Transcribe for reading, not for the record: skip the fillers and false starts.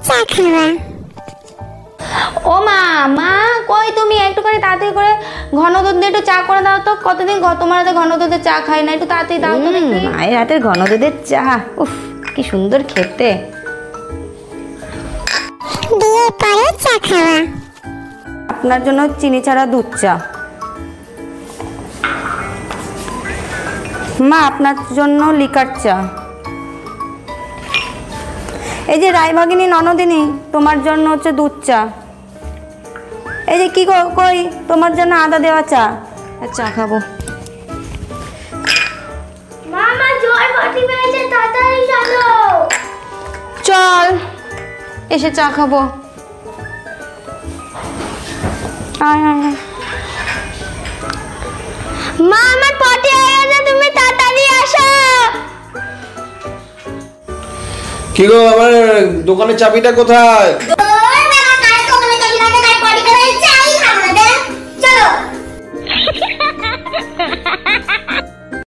চা খাওয়া। ও মা, মা কই তুমি? একটু করে তাড়াতাড়ি করে ঘন দুধ দিয়ে একটু চা করে দাও তো। কতদিন তোমার হাতে ঘন দুধের চা খাই না, একটু তাড়াতাড়ি দাও তো দেখি। মায়ের হাতের ঘন দুধের চা, উফ কি সুন্দর খেতে। বিয়ের পরে চা খাওয়া। আপনার জন্য চিনি ছাড়া দুধ চা। মা আপনার জন্য লিকার চা। এই যে রায়ভাগিনী ননদিনী, তোমার জন্য হচ্ছে দুধ চা। এই যে কি কই, তোমার জন্য আদা দেওয়া চা। চা খাবো। মামা জল বাটি পেয়েছে, তাড়াতাড়ি চলো। চল এসে চা খাবো। আয় আয় আয়। মা আমার পটি হয়ে গেছে, তুমি তাড়াতাড়ি আসো। কি গো, আমার দোকানের চাবিটা কোথায়?